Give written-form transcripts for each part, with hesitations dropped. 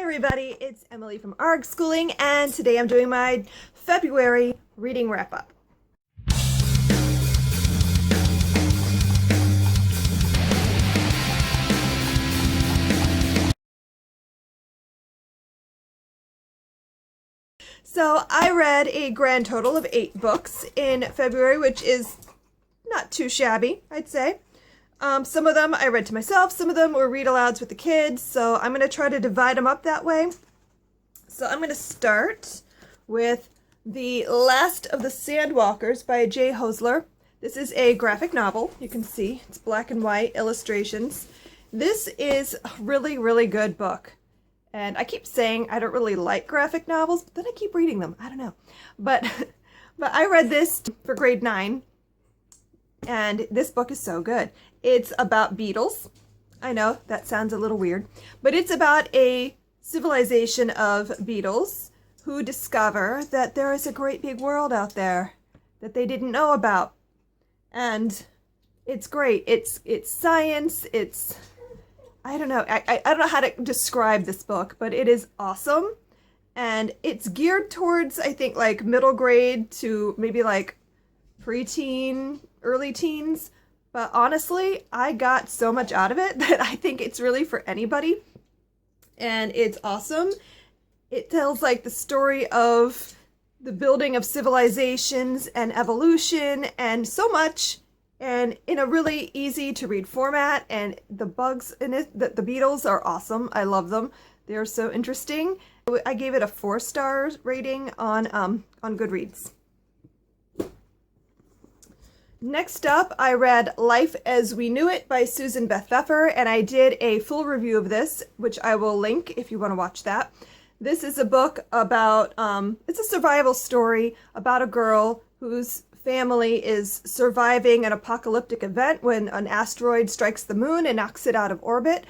everybody, it's Emily from ARG Schooling, and today I'm doing my February reading wrap-up. So I read a grand total of 8 books in February, which is not too shabby, I'd say. Some of them I read to myself, some of them were read-alouds with the kids, so I'm going to try to divide them up that way. So I'm going to start with The Last of the Sandwalkers by J. Hosler. This is a graphic novel. You can see it's black and white illustrations. This is a really, really good book. And I keep saying I don't really like graphic novels, but then I keep reading them. I don't know. But I read this for grade 9. And this book is so good. It's about beetles. I know that sounds a little weird, but it's about a civilization of beetles who discover that there is a great big world out there that they didn't know about. And it's great. It's science. It's, I don't know. I don't know how to describe this book, but it is awesome. And it's geared towards, I think, like middle grade to maybe like preteen, early teens, but honestly, I got so much out of it that I think it's really for anybody, and it's awesome. It tells like the story of the building of civilizations and evolution and so much, and in a really easy to read format, and the bugs in it, the beetles are awesome. I love them. They're so interesting. I gave it a 4-star rating on Goodreads. Next up, I read Life as We Knew It by Susan Beth Pfeffer, and I did a full review of this, which I will link if you want to watch that. This is a book about, it's a survival story about a girl whose family is surviving an apocalyptic event when an asteroid strikes the moon and knocks it out of orbit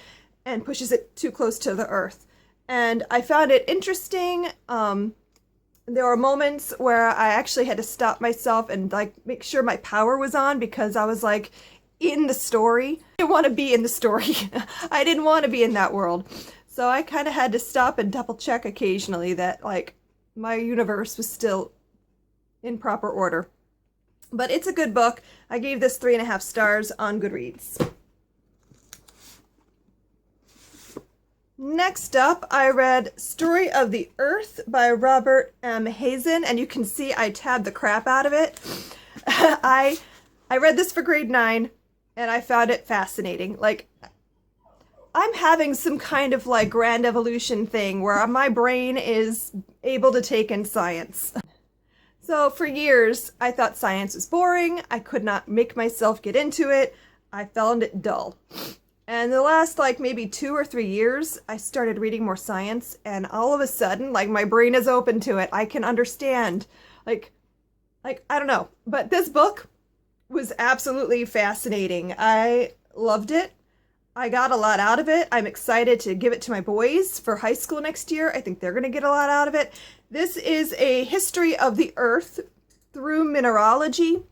and pushes it too close to the Earth. And I found it interesting. There were moments where I actually had to stop myself and like make sure my power was on because I was like in the story. I didn't want to be in the story. I didn't want to be in that world. So I kind of had to stop and double check occasionally that like my universe was still in proper order. But it's a good book. I gave this 3.5 stars on Goodreads. Next up, I read Story of the Earth by Robert M. Hazen, and you can see I tabbed the crap out of it. I read this for grade 9, and I found it fascinating. Like, I'm having some kind of like grand evolution thing where my brain is able to take in science. So for years, I thought science was boring. I could not make myself get into it. I found it dull. And the last like maybe 2 or 3 years, I started reading more science, and all of a sudden, like my brain is open to it. I can understand, like I don't know. But this book was absolutely fascinating. I loved it. I got a lot out of it. I'm excited to give it to my boys for high school next year. I think they're going to get a lot out of it. This is a history of the Earth through mineralogy,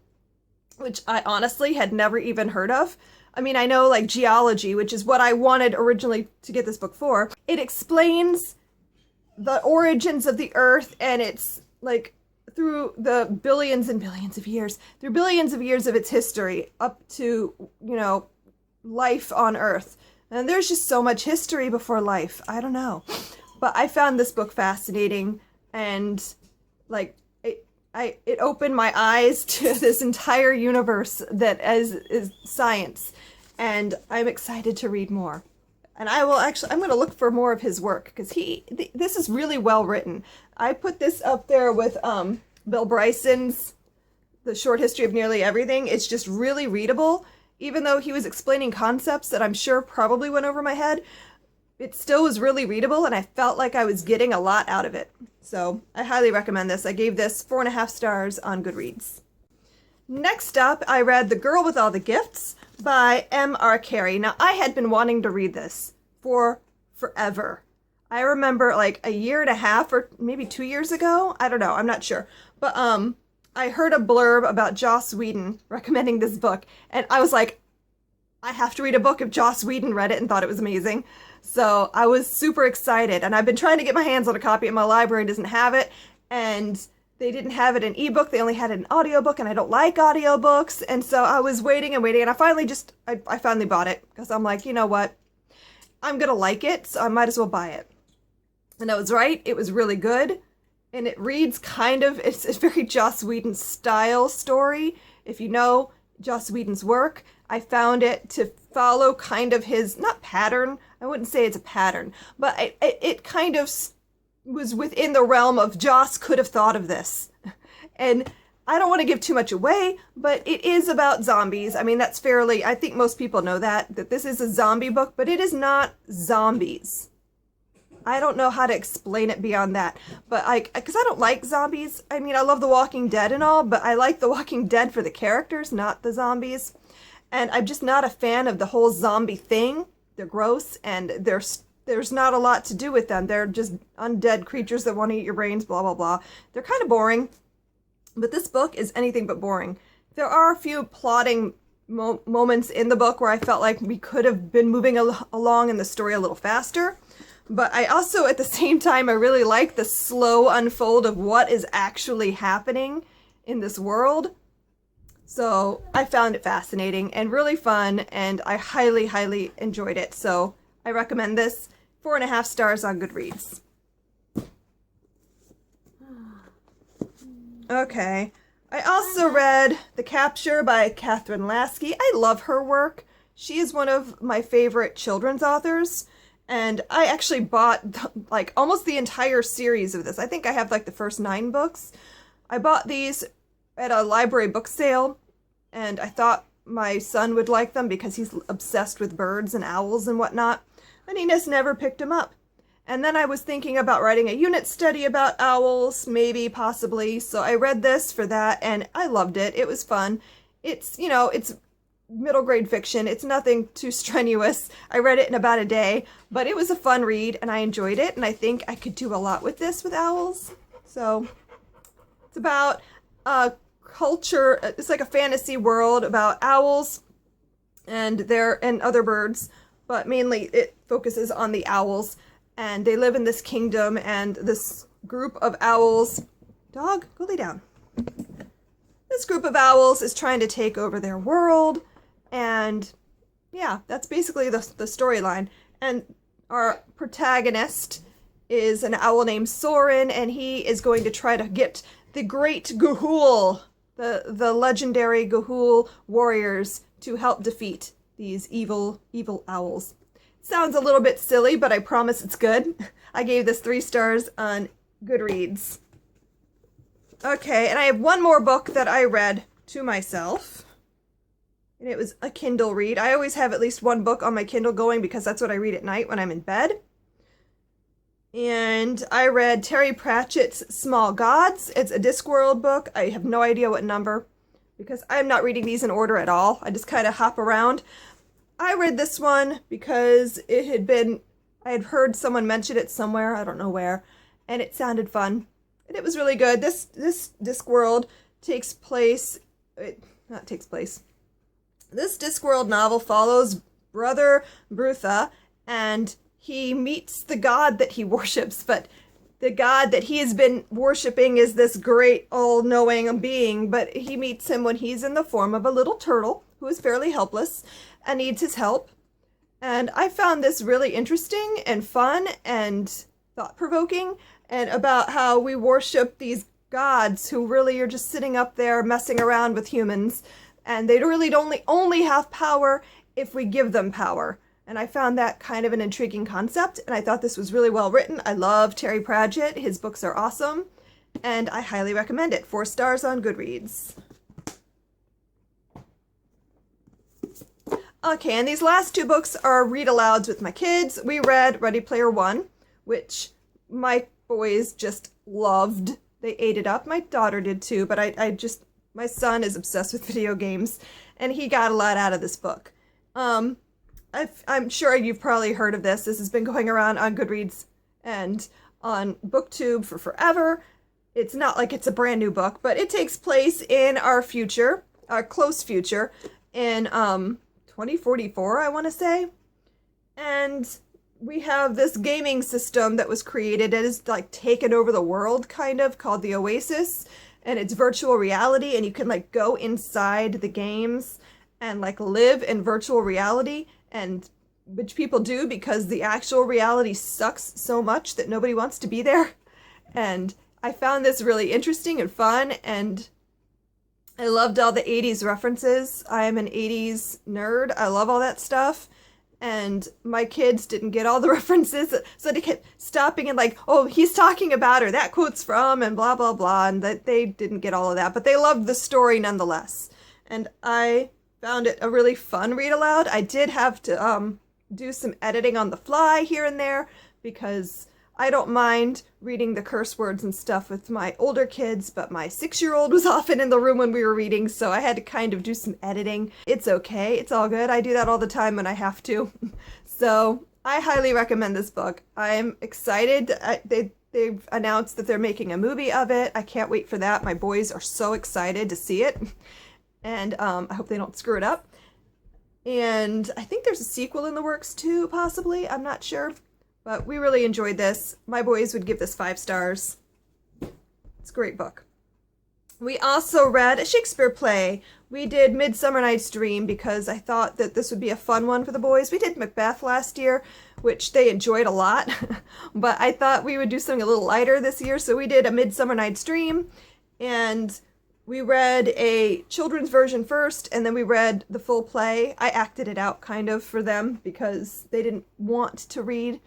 which I honestly had never even heard of. I mean, I know like geology, which is what I wanted originally to get this book for. It explains the origins of the Earth, and it's like through the billions and billions of years, through billions of years of its history up to, you know, life on Earth. And there's just so much history before life. I don't know. But I found this book fascinating, and like it opened my eyes to this entire universe that is science, and I'm excited to read more. And I'm going to look for more of his work because this is really well written. I put this up there with Bill Bryson's The Short History of Nearly Everything. It's just really readable, even though he was explaining concepts that I'm sure probably went over my head. It still was really readable, and I felt like I was getting a lot out of it. So I highly recommend this. I gave this 4.5 stars on Goodreads. Next up, I read The Girl with All the Gifts by M.R. Carey. Now, I had been wanting to read this for forever. I remember like a year and a half or maybe 2 years ago. I don't know. I'm not sure. But I heard a blurb about Joss Whedon recommending this book, and I was like, I have to read a book if Joss Whedon read it and thought it was amazing. So I was super excited, and I've been trying to get my hands on a copy, and my library doesn't have it, and they didn't have it in ebook. They only had it in audiobook, and I don't like audiobooks. And so I was waiting and waiting, and I finally bought it because I'm like, you know what? I'm going to like it, so I might as well buy it. And I was right. It was really good. And it reads it's a very Joss Whedon style story. If you know Joss Whedon's work, I found it to follow kind of his, not pattern, I wouldn't say it's a pattern, but it kind of was within the realm of Joss could have thought of this. And I don't want to give too much away, but it is about zombies. I mean, I think most people know that this is a zombie book, but it is not zombies. I don't know how to explain it beyond that, but because I don't like zombies. I mean, I love The Walking Dead and all, but I like The Walking Dead for the characters, not the zombies. And I'm just not a fan of the whole zombie thing. They're gross, and there's not a lot to do with them. They're just undead creatures that want to eat your brains, blah, blah, blah. They're kind of boring, but this book is anything but boring. There are a few plotting moments in the book where I felt like we could have been moving along in the story a little faster. But I also, at the same time, I really like the slow unfold of what is actually happening in this world. So I found it fascinating and really fun, and I highly, highly enjoyed it. So I recommend this. 4.5 stars on Goodreads. Okay. I also read The Capture by Catherine Lasky. I love her work. She is one of my favorite children's authors. And I actually bought like almost the entire series of this. I think I have like the first 9 books. I bought these at a library book sale, and I thought my son would like them because he's obsessed with birds and owls and whatnot. And he just never picked them up. And then I was thinking about writing a unit study about owls, maybe, possibly. So I read this for that, and I loved it. It was fun. It's middle grade fiction. It's nothing too strenuous. I read it in about a day, but it was a fun read, and I enjoyed it. And I think I could do a lot with this with owls. So it's about culture. It's like a fantasy world about owls and other birds, but mainly it focuses on the owls. And they live in this kingdom, and this group of owls... Dog, go lay down. This group of owls is trying to take over their world, and yeah, that's basically the storyline. And our protagonist is an owl named Soren, and he is going to try to get the great Gahul, the legendary Gahul warriors, to help defeat these evil owls. Sounds a little bit silly, but I promise it's good. I gave this 3 stars on Goodreads. Okay, and I have one more book that I read to myself. And it was a Kindle read. I always have at least one book on my Kindle going because that's what I read at night when I'm in bed. And I read Terry Pratchett's Small Gods. It's a Discworld book. I have no idea what number because I'm not reading these in order at all. I just kind of hop around. I read this one because I had heard someone mention it somewhere, I don't know where, and it sounded fun. And it was really good. This Discworld This Discworld novel follows Brother Brutha, and he meets the god that he worships, but the god that he has been worshipping is this great all-knowing being, but he meets him when he's in the form of a little turtle who is fairly helpless and needs his help. And I found this really interesting and fun and thought-provoking, and about how we worship these gods who really are just sitting up there messing around with humans, and they really only have power if we give them power. And I found that kind of an intriguing concept, and I thought this was really well written. I love Terry Pratchett. His books are awesome, and I highly recommend it. 4 stars on Goodreads. Okay, and these last 2 books are read-alouds with my kids. We read Ready Player One, which my boys just loved. They ate it up. My daughter did too, but my son is obsessed with video games, and he got a lot out of this book. I'm sure you've probably heard of this. This has been going around on Goodreads and on BookTube for forever. It's not like it's a brand new book, but it takes place in our future, our close future, in 2044, I want to say. And we have this gaming system that was created. It is like taken over the world, kind of, called the Oasis, and it's virtual reality, and you can like go inside the games and like live in virtual reality, and which people do because the actual reality sucks so much that nobody wants to be there. And I found this really interesting and fun, and I loved all the 80s references. I am an 80s nerd. I love all that stuff. And my kids didn't get all the references, so they kept stopping and like, oh, he's talking about, or that quote's from, and blah, blah, blah, and that they didn't get all of that, but they loved the story nonetheless. And I found it a really fun read aloud. I did have to do some editing on the fly here and there, because I don't mind reading the curse words and stuff with my older kids, but my 6-year-old was often in the room when we were reading, so I had to kind of do some editing. It's okay. It's all good. I do that all the time when I have to. So I highly recommend this book. I'm excited. They've announced that they're making a movie of it. I can't wait for that. My boys are so excited to see it. And I hope they don't screw it up. And I think there's a sequel in the works too, possibly. I'm not sure. But we really enjoyed this. My boys would give this 5 stars. It's a great book. We also read a Shakespeare play. We did Midsummer Night's Dream because I thought that this would be a fun one for the boys. We did Macbeth last year, which they enjoyed a lot. But I thought we would do something a little lighter this year, so we did A Midsummer Night's Dream. And we read a children's version first, and then we read the full play. I acted it out kind of for them because they didn't want to read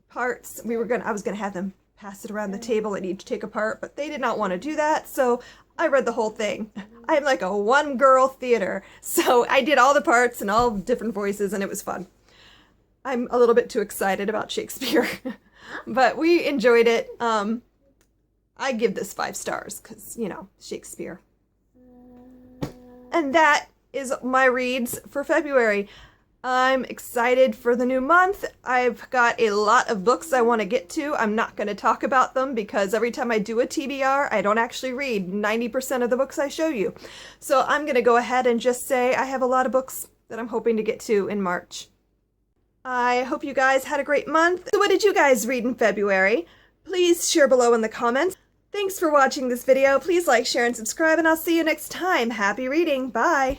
parts. I was gonna have them pass it around the table and each take a part, but they did not want to do that, so I read the whole thing. I'm like a one-girl theater, so I did all the parts and all different voices, and it was fun. I'm a little bit too excited about Shakespeare, but we enjoyed it. I give this 5 stars because, you know, Shakespeare. And that is my reads for February. I'm excited for the new month. I've got a lot of books I want to get to. I'm not going to talk about them because every time I do a TBR, I don't actually read 90% of the books I show you. So I'm going to go ahead and just say I have a lot of books that I'm hoping to get to in March. I hope you guys had a great month. So what did you guys read in February? Please share below in the comments. Thanks for watching this video. Please like, share, and subscribe, and I'll see you next time. Happy reading. Bye.